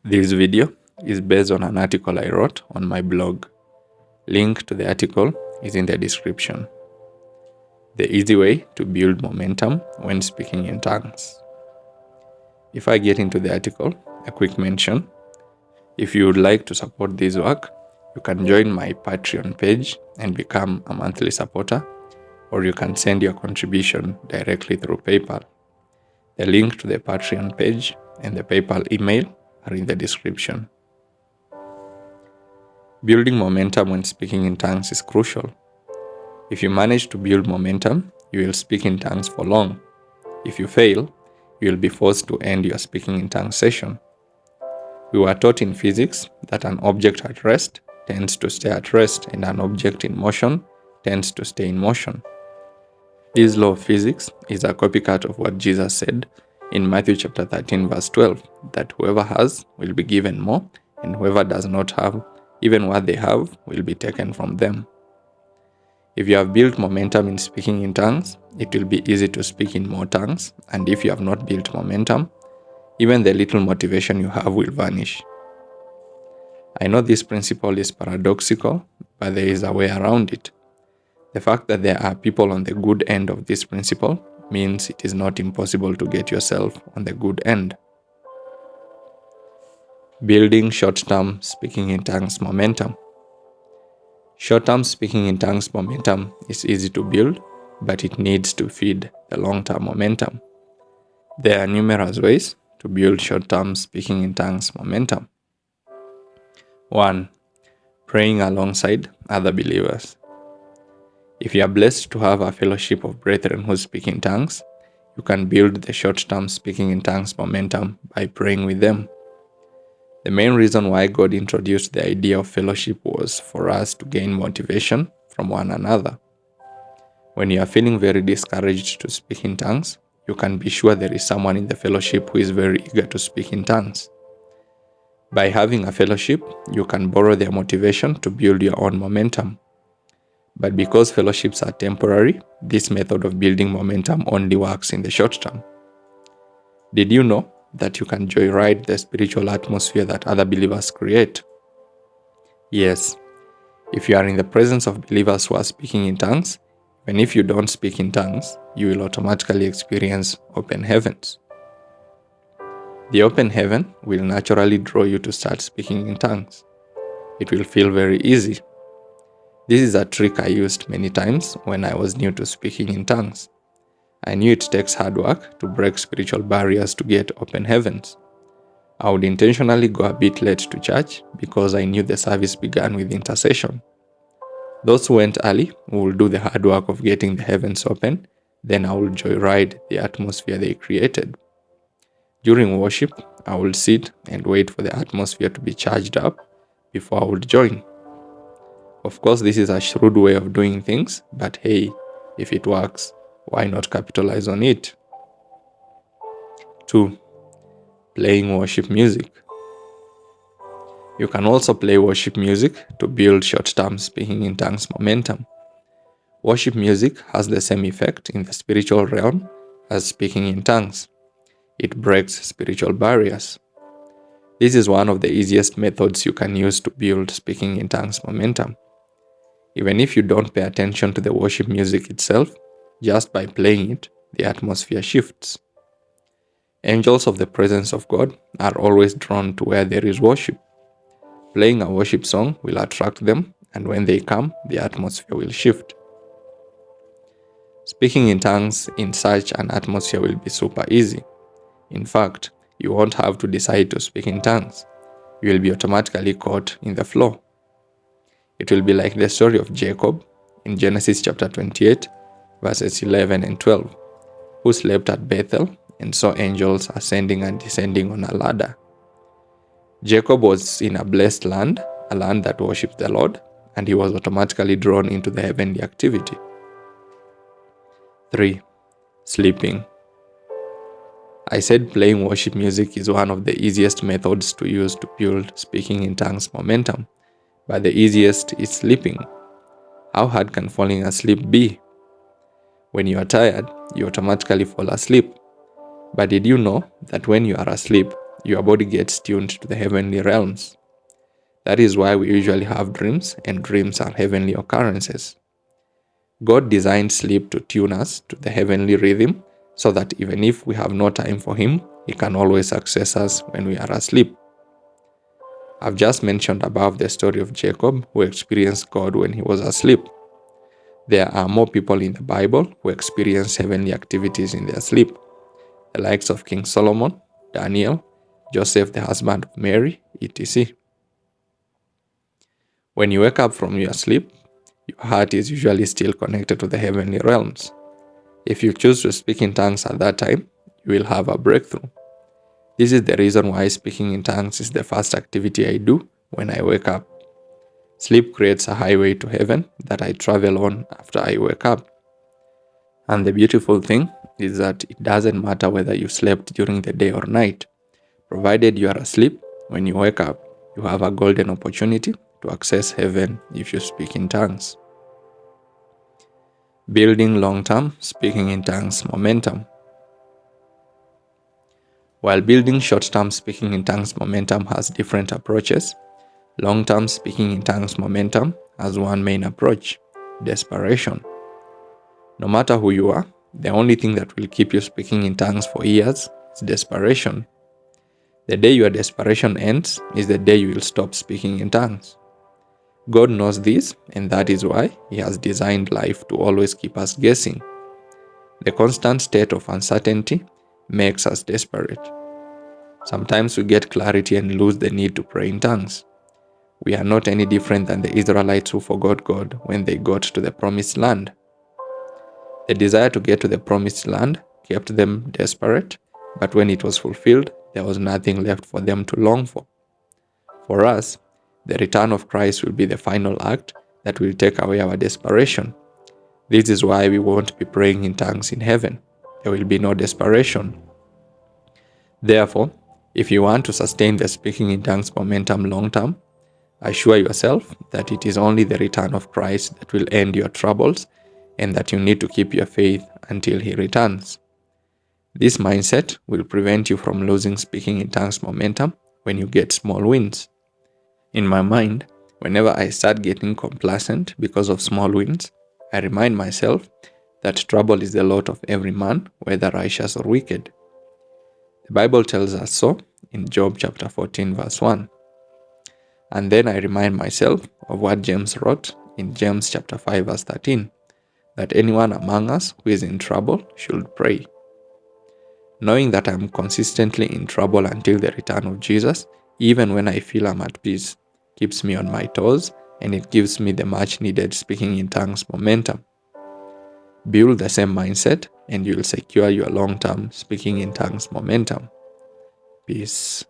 This video is based on an article I wrote on my blog. Link to the article is in the description. The easy way to build momentum when speaking in tongues. If I get into the article, a quick mention. If you would like to support this work, you can join my Patreon page and become a monthly supporter, or you can send your contribution directly through PayPal. The link to the Patreon page and the PayPal email are in the description. Building momentum when speaking in tongues is crucial. If you manage to build momentum, you will speak in tongues for long. If you fail, you will be forced to end your speaking in tongues session. We were taught in physics that an object at rest tends to stay at rest and an object in motion tends to stay in motion. This law of physics is a copycat of what Jesus said in Matthew chapter 13 verse 12, that whoever has will be given more, and whoever does not have, even what they have will be taken from them. If you have built momentum in speaking in tongues, it will be easy to speak in more tongues, and if you have not built momentum, even the little motivation you have will vanish. I know this principle is paradoxical, but there is a way around it. The fact that there are people on the good end of this principle means it is not impossible to get yourself on the good end. Building short-term speaking in tongues momentum. Short-term speaking in tongues momentum is easy to build, but it needs to feed the long-term momentum. There are numerous ways to build short-term speaking in tongues momentum. 1. Praying alongside other believers. If you are blessed to have a fellowship of brethren who speak in tongues, you can build the short-term speaking in tongues momentum by praying with them. The main reason why God introduced the idea of fellowship was for us to gain motivation from one another. When you are feeling very discouraged to speak in tongues, you can be sure there is someone in the fellowship who is very eager to speak in tongues. By having a fellowship, you can borrow their motivation to build your own momentum. But because fellowships are temporary, this method of building momentum only works in the short term. Did you know that you can joyride the spiritual atmosphere that other believers create? Yes, if you are in the presence of believers who are speaking in tongues, even if you don't speak in tongues, you will automatically experience open heavens. The open heaven will naturally draw you to start speaking in tongues. It will feel very easy. This is a trick I used many times when I was new to speaking in tongues. I knew it takes hard work to break spiritual barriers to get open heavens. I would intentionally go a bit late to church because I knew the service began with intercession. Those who went early will do the hard work of getting the heavens open, then I will joyride the atmosphere they created. During worship, I will sit and wait for the atmosphere to be charged up before I would join. Of course, this is a shrewd way of doing things, but hey, if it works, why not capitalize on it? 2. Playing worship music. You can also play worship music to build short-term speaking in tongues momentum. Worship music has the same effect in the spiritual realm as speaking in tongues. It breaks spiritual barriers. This is one of the easiest methods you can use to build speaking in tongues momentum. Even if you don't pay attention to the worship music itself, just by playing it, the atmosphere shifts. Angels of the presence of God are always drawn to where there is worship. Playing a worship song will attract them, and when they come, the atmosphere will shift. Speaking in tongues in such an atmosphere will be super easy. In fact, you won't have to decide to speak in tongues. You will be automatically caught in the flow. It will be like the story of Jacob in Genesis chapter 28, verses 11 and 12, who slept at Bethel and saw angels ascending and descending on a ladder. Jacob was in a blessed land, a land that worships the Lord, and he was automatically drawn into the heavenly activity. 3. Sleeping. I said playing worship music is one of the easiest methods to use to build speaking in tongues momentum, but the easiest is sleeping. How hard can falling asleep be? When you are tired, you automatically fall asleep. But did you know that when you are asleep, your body gets tuned to the heavenly realms. That is why we usually have dreams, and dreams are heavenly occurrences. God designed sleep to tune us to the heavenly rhythm so that even if we have no time for Him, He can always access us when we are asleep. I've just mentioned above the story of Jacob who experienced God when he was asleep. There are more people in the Bible who experience heavenly activities in their sleep, the likes of King Solomon, Daniel, Joseph the husband of Mary, etc. When you wake up from your sleep, your heart is usually still connected to the heavenly realms. If you choose to speak in tongues at that time, you will have a breakthrough. This is the reason why speaking in tongues is the first activity I do when I wake up. Sleep creates a highway to heaven that I travel on after I wake up. And the beautiful thing is that it doesn't matter whether you slept during the day or night. Provided you are asleep, when you wake up, you have a golden opportunity to access heaven if you speak in tongues. Building long-term speaking in tongues momentum. While building short-term speaking in tongues momentum has different approaches, long-term speaking in tongues momentum has one main approach: desperation. No matter who you are, the only thing that will keep you speaking in tongues for years is desperation. The day your desperation ends is the day you will stop speaking in tongues. God knows this, and that is why He has designed life to always keep us guessing. The constant state of uncertainty makes us desperate. Sometimes we get clarity and lose the need to pray in tongues. We are not any different than the Israelites who forgot God when they got to the promised land. The desire to get to the promised land kept them desperate, but when it was fulfilled, there was nothing left for them to long for. For us, the return of Christ will be the final act that will take away our desperation. This is why we won't be praying in tongues in heaven. There will be no desperation. Therefore, if you want to sustain the speaking in tongues momentum long term, assure yourself that it is only the return of Christ that will end your troubles and that you need to keep your faith until He returns. This mindset will prevent you from losing speaking in tongues momentum when you get small wins. In my mind, whenever I start getting complacent because of small wins, I remind myself that trouble is the lot of every man, whether righteous or wicked. The Bible tells us so in Job chapter 14 verse 1. And then I remind myself of what James wrote in James chapter 5 verse 13, that anyone among us who is in trouble should pray. Knowing that I'm consistently in trouble until the return of Jesus, even when I feel I'm at peace, keeps me on my toes, and it gives me the much needed speaking in tongues momentum. Build the same mindset and you'll secure your long-term speaking in tongues momentum. Peace.